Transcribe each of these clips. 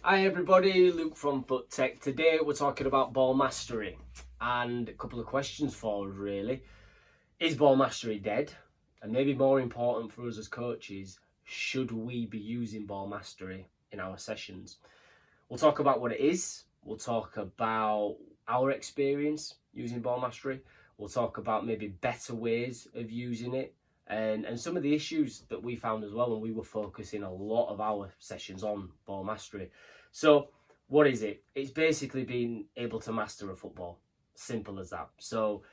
Hi everybody, Luke from Foot Tech. Today we're talking about ball mastery and a couple of questions for us really. Is ball mastery dead? And maybe more important for us as coaches, should we be using ball mastery in our sessions? We'll talk about what it is. We'll talk about our experience using ball mastery. We'll talk about maybe better ways of using it and some of the issues that we found as well when we were focusing a lot of our sessions on ball mastery. So what is it? It's basically being able to master a football. Simple as that. So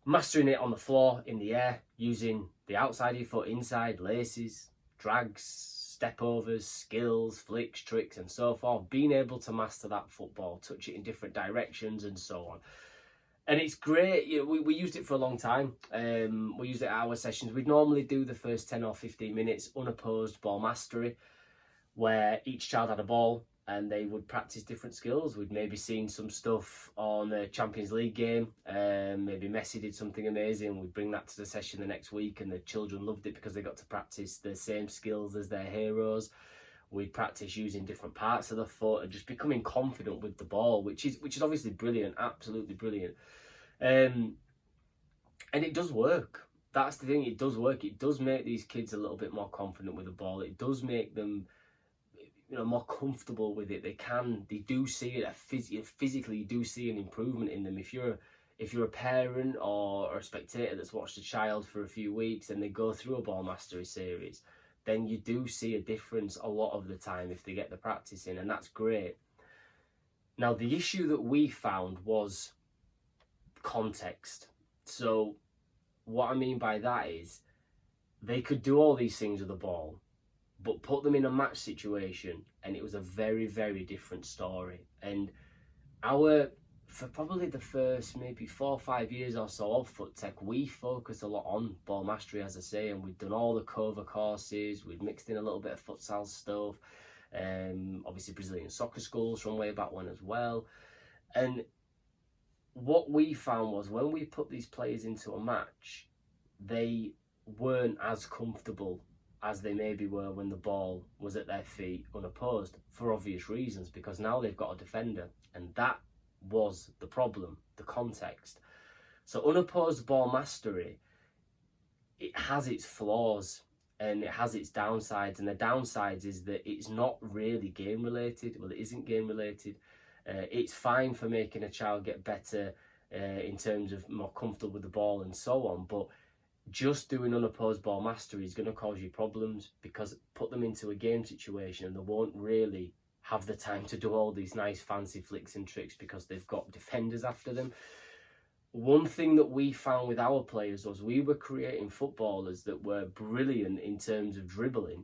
mastering it on the floor, in the air, using the outside of your foot, inside, laces, drags, step overs, skills, flicks, tricks and so forth. Being able to master that football, touch it in different directions and so on. And it's great. We used it for a long time. We used it at our sessions. We'd normally do the first 10 or 15 minutes unopposed ball mastery, where each child had a ball and they would practice different skills. We'd maybe seen some stuff on a Champions League game. Maybe Messi did something amazing. We'd bring that to the session the next week and the children loved it because they got to practice the same skills as their heroes. We'd practice using different parts of the foot and just becoming confident with the ball, which is obviously brilliant, absolutely brilliant. And it does work. That's the thing, it does work. It does make these kids a little bit more confident with the ball. It does make them, more comfortable with it. They do see it physically. You do see an improvement in them. If you're a parent or a spectator that's watched a child for a few weeks and they go through a ball mastery series, then you do see a difference a lot of the time if they get the practice in, and that's great. Now, the issue that we found was context. So what I mean by that is they could do all these things with the ball, but put them in a match situation and it was a very, very different story. And for probably the first maybe 4 or 5 years or so of Foot Tech, we focused a lot on ball mastery, as I say, and we'd done all the cover courses, we'd mixed in a little bit of futsal stuff, obviously Brazilian soccer schools from way back when as well. And what we found was when we put these players into a match, they weren't as comfortable as they maybe were when the ball was at their feet unopposed, for obvious reasons, because now they've got a defender, and that was the problem, the context. So unopposed ball mastery, it has its flaws and it has its downsides, and the downsides is that it's not really game related. Well, it isn't game related. It's fine for making a child get better in terms of more comfortable with the ball and so on, but just doing unopposed ball mastery is going to cause you problems, because put them into a game situation and they won't really have the time to do all these nice fancy flicks and tricks because they've got defenders after them. One thing that we found with our players was we were creating footballers that were brilliant in terms of dribbling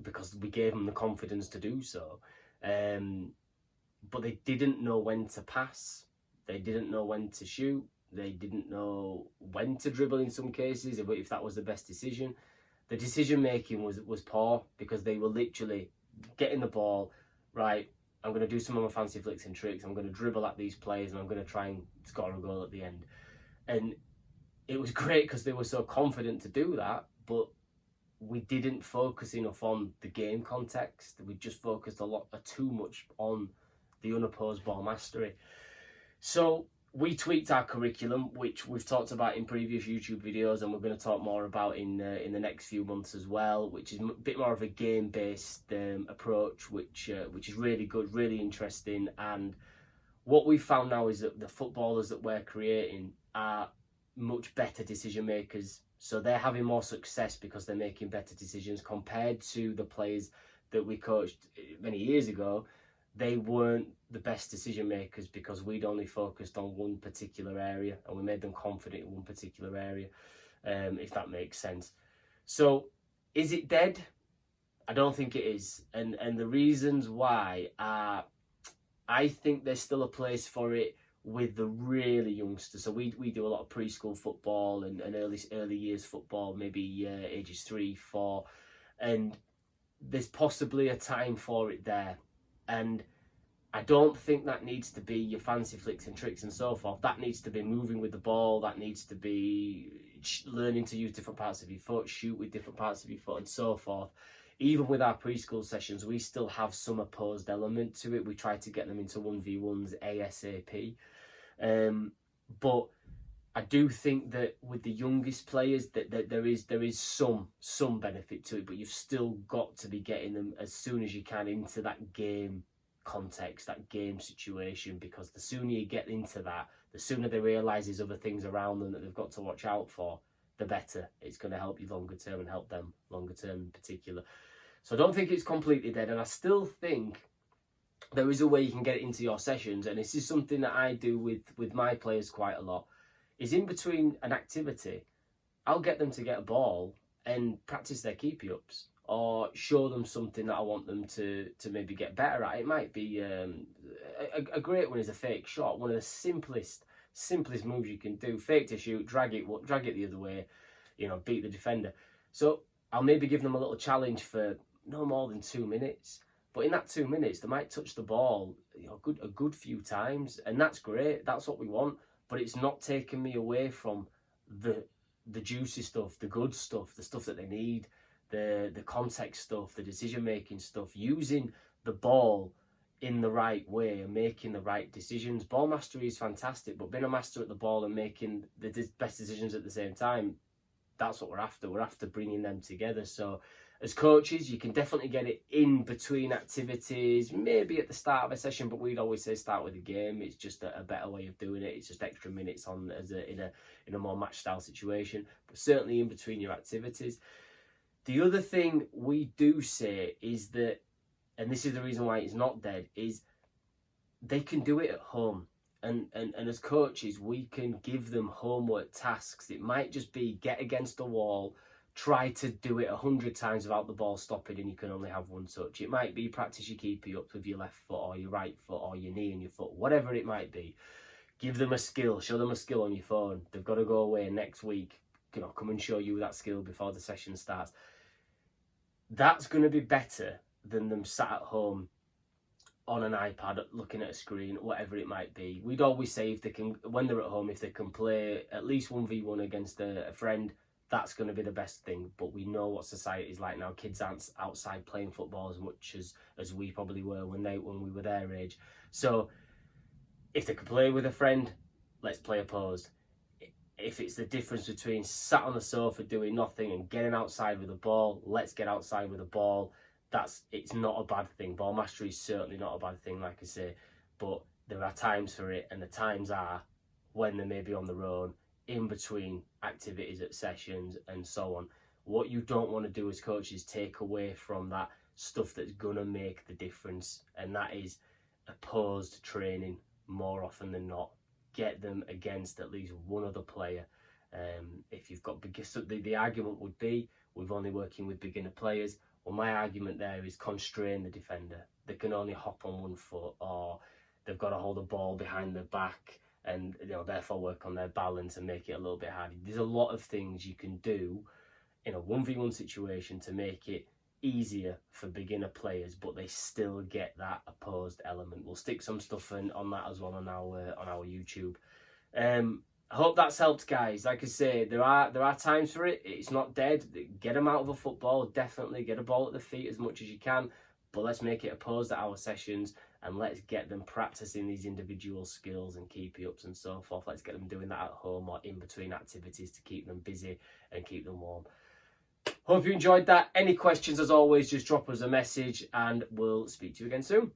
because we gave them the confidence to do so. But they didn't know when to pass. They didn't know when to shoot. They didn't know when to dribble in some cases, if that was the best decision. The decision making was poor because they were literally getting the ball, right, I'm going to do some of my fancy flicks and tricks, I'm going to dribble at these players and I'm going to try and score a goal at the end. And it was great because they were so confident to do that, but we didn't focus enough on the game context. We just focused too much on the unopposed ball mastery. So we tweaked our curriculum, which we've talked about in previous YouTube videos, and we're going to talk more about in the next few months as well, which is a bit more of a game-based approach, which is really good, really interesting. And what we've found now is that the footballers that we're creating are much better decision makers. So they're having more success because they're making better decisions compared to the players that we coached many years ago. They weren't the best decision makers because we'd only focused on one particular area and we made them confident in one particular area, if that makes sense. So is it dead? I don't think it is. And the reasons why are, I think there's still a place for it with the really youngsters. So we do a lot of preschool football and early years football, maybe ages 3, 4, and there's possibly a time for it there. And I don't think that needs to be your fancy flicks and tricks and so forth. That needs to be moving with the ball. That needs to be learning to use different parts of your foot, shoot with different parts of your foot and so forth. even with our preschool sessions, we still have some opposed element to it. We try to get them into 1v1s ASAP. But I do think that with the youngest players that there is some benefit to it, but you've still got to be getting them as soon as you can into that game context, that game situation, because the sooner you get into that, the sooner they realise there's other things around them that they've got to watch out for, the better it's going to help you longer term and help them longer term in particular. So I don't think it's completely dead, and I still think there is a way you can get it into your sessions, and this is something that I do with my players quite a lot, is in between an activity, I'll get them to get a ball and practice their keepy-ups, or show them something that I want them to maybe get better at. It might be a great one is a fake shot, one of the simplest moves you can do. Fake to shoot, drag it the other way, beat the defender. So I'll maybe give them a little challenge for no more than 2 minutes. But in that 2 minutes, they might touch the ball a good few times, and that's great. That's what we want. But it's not taking me away from the juicy stuff, the good stuff, the stuff that they need, the context stuff, the decision-making stuff, using the ball in the right way and making the right decisions. Ball mastery is fantastic, but being a master at the ball and making the best decisions at the same time, that's what we're after. We're after bringing them together. So as coaches, you can definitely get it in between activities, maybe at the start of a session, but we'd always say start with a game. It's just a better way of doing it. It's just extra minutes on in a more match style situation, but certainly in between your activities. The other thing we do say is that, and this is the reason why it's not dead, is they can do it at home. And as coaches, we can give them homework tasks. It might just be get against the wall, try to do it 100 times without the ball stopping, and you can only have one touch. It might be practice your keepy-ups with your left foot or your right foot or your knee and your foot, whatever it might be. Give them a skill, show them a skill on your phone. They've got to go away next week, come and show you that skill before the session starts. That's going to be better than them sat at home on an iPad looking at a screen, whatever it might be. We'd always say if they can, when they're at home, if they can play at least 1v1 against a friend, that's going to be the best thing. But we know what society is like now. Kids aren't outside playing football as much as we probably were when we were their age. So if they can play with a friend, let's play opposed. If it's the difference between sat on the sofa doing nothing and getting outside with a ball, let's get outside with a ball. It's not a bad thing. Ball mastery is certainly not a bad thing, like I say, but there are times for it, and the times are when they may be on their own, in between activities at sessions and so on. What you don't want to do as coaches is take away from that stuff that's going to make the difference, and that is opposed training more often than not. Get them against at least one other player. If you've got the argument would be we're only working with beginner players. Well, my argument there is constrain the defender. They can only hop on one foot, or they've got to hold the ball behind their back, and therefore work on their balance and make it a little bit harder. There's a lot of things you can do in a 1v1 situation to make it easier for beginner players, but they still get that opposed element. We'll stick some stuff on that as well on our YouTube. I hope that's helped, guys. Like I say, there are times for it. It's not dead. Get them out of a football. Definitely get a ball at the feet as much as you can, but let's make it opposed at our sessions, and let's get them practicing these individual skills and keepy-ups and so forth. Let's get them doing that at home or in between activities to keep them busy and keep them warm. Hope you enjoyed that. Any questions, as always, just drop us a message and we'll speak to you again soon.